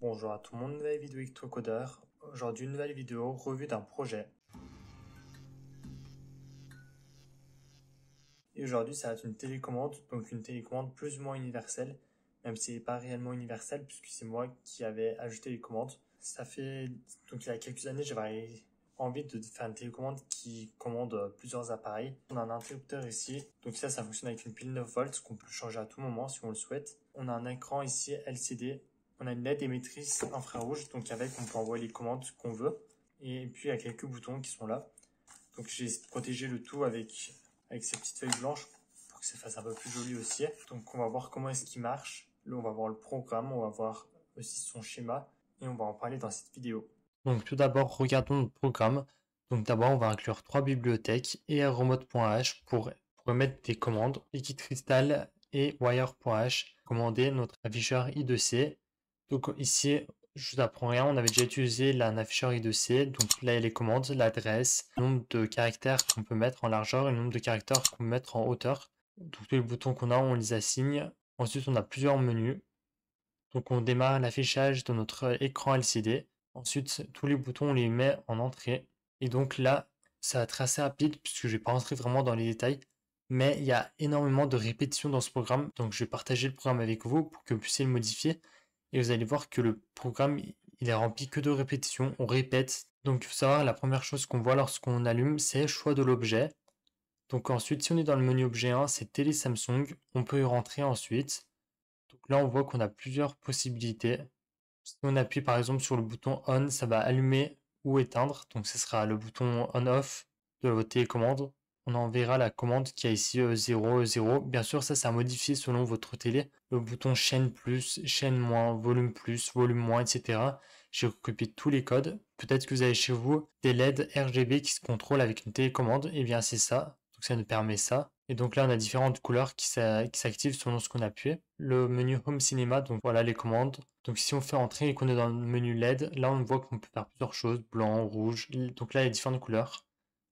Bonjour à tout le monde, nouvelle vidéo électrocodeur. Aujourd'hui, une nouvelle vidéo, revue d'un projet. Et aujourd'hui, ça va être une télécommande, donc une télécommande plus ou moins universelle, même si elle n'est pas réellement universelle, puisque c'est moi qui avais ajouté les commandes. Donc il y a quelques années, j'avais envie de faire une télécommande qui commande plusieurs appareils. On a un interrupteur ici, donc ça fonctionne avec une pile 9 volts qu'on peut changer à tout moment si on le souhaite. On a un écran ici LCD. On a une LED émettrice infrarouge, donc avec on peut envoyer les commandes qu'on veut. Et puis il y a quelques boutons qui sont là. Donc j'ai protégé le tout avec ces petites feuilles blanches pour que ça fasse un peu plus joli aussi. Donc on va voir comment est-ce qu'il marche. Là on va voir le programme, on va voir aussi son schéma et on va en parler dans cette vidéo. Donc tout d'abord regardons notre programme. Donc d'abord on va inclure 3 bibliothèques et remote.h pour mettre des commandes, Liquid Crystal et Wire.h, commander notre afficheur I2C. Donc ici, je vous apprends rien, on avait déjà utilisé un afficheur I2C, donc là il y a les commandes, l'adresse, le nombre de caractères qu'on peut mettre en largeur et le nombre de caractères qu'on peut mettre en hauteur. Donc tous les boutons qu'on a, on les assigne. Ensuite, on a plusieurs menus. Donc on démarre l'affichage de notre écran LCD. Ensuite, tous les boutons, on les met en entrée. Et donc là, ça va être assez rapide puisque je ne vais pas rentrer vraiment dans les détails. Mais il y a énormément de répétitions dans ce programme. Donc je vais partager le programme avec vous pour que vous puissiez le modifier. Et vous allez voir que le programme, il est rempli que de répétitions. On répète. Donc il faut savoir, la première chose qu'on voit lorsqu'on allume, c'est choix de l'objet. Donc ensuite, si on est dans le menu objet 1, c'est télé Samsung. On peut y rentrer ensuite. Donc là, on voit qu'on a plusieurs possibilités. Si on appuie par exemple sur le bouton on, ça va allumer ou éteindre. Donc ce sera le bouton on-off de votre télécommande. On enverra la commande qui a ici 0, 0. Bien sûr, ça a modifié selon votre télé. Le bouton chaîne plus, chaîne moins, volume plus, volume moins, etc. J'ai recopié tous les codes. Peut-être que vous avez chez vous des LED RGB qui se contrôlent avec une télécommande. Et bien c'est ça. Donc ça nous permet ça. Et donc là, on a différentes couleurs qui s'activent selon ce qu'on appuie. Le menu Home Cinema, donc voilà les commandes. Donc si on fait entrer et qu'on est dans le menu LED, là on voit qu'on peut faire plusieurs choses, blanc, rouge. Donc là il y a différentes couleurs,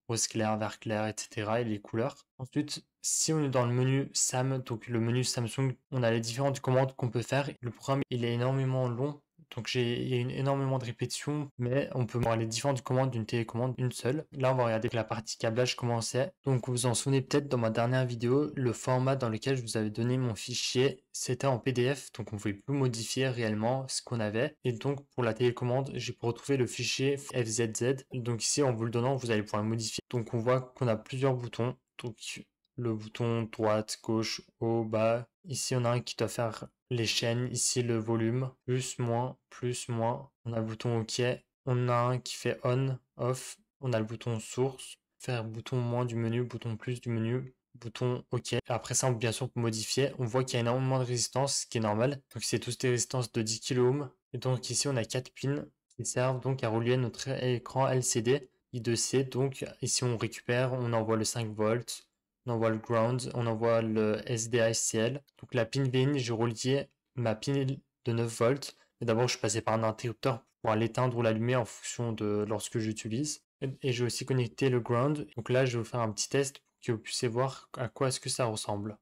rose clair, vert clair, etc. et les couleurs. Ensuite, si on est dans le menu SAM, donc le menu Samsung, on a les différentes commandes qu'on peut faire. Le programme il est énormément long. Donc il y a énormément de répétitions, mais on peut voir les différentes commandes d'une télécommande, une seule. Là, on va regarder que la partie câblage commençait. Donc vous vous en souvenez peut-être dans ma dernière vidéo, le format dans lequel je vous avais donné mon fichier, c'était en PDF, donc on ne pouvait plus modifier réellement ce qu'on avait. Et donc pour la télécommande, j'ai pu retrouver le fichier FZZ. Donc ici, en vous le donnant, vous allez pouvoir le modifier. Donc on voit qu'on a plusieurs boutons. Donc le bouton droite, gauche, haut, bas. Ici, on a un qui doit faire les chaînes. Ici, le volume, plus, moins, plus, moins. On a le bouton OK. On a un qui fait on, off. On a le bouton source, faire bouton moins du menu, bouton plus du menu, bouton OK. Après ça, bien sûr, pour modifier, on voit qu'il y a énormément de résistance, ce qui est normal. Donc, c'est tous des résistances de 10 kΩ. Et donc, ici, on a 4 pins qui servent donc à relier notre écran LCD I2C. Donc, ici, on récupère, on envoie le 5 volts. On envoie le ground, on envoie le SDACL. Donc la pin V1, j'ai relié ma pin de 9 volts. Mais d'abord, je suis passé par un interrupteur pour l'éteindre ou l'allumer en fonction de lorsque j'utilise. Et j'ai aussi connecté le ground. Donc là, je vais vous faire un petit test pour que vous puissiez voir à quoi est-ce que ça ressemble.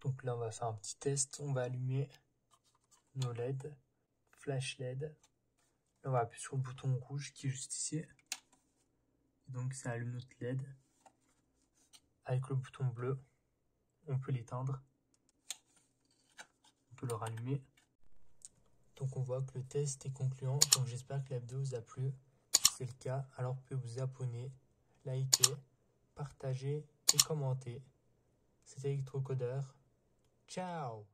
Donc là, on va faire un petit test. On va allumer nos LED, flash LED. Là, on va appuyer sur le bouton rouge qui est juste ici. Et donc ça allume notre LED. Avec le bouton bleu, on peut l'éteindre. On peut le rallumer. Donc on voit que le test est concluant. Donc j'espère que la vidéo vous a plu. Si c'est le cas, alors vous pouvez vous abonner, liker, partager et commenter. C'était Electrocodeur. Ciao!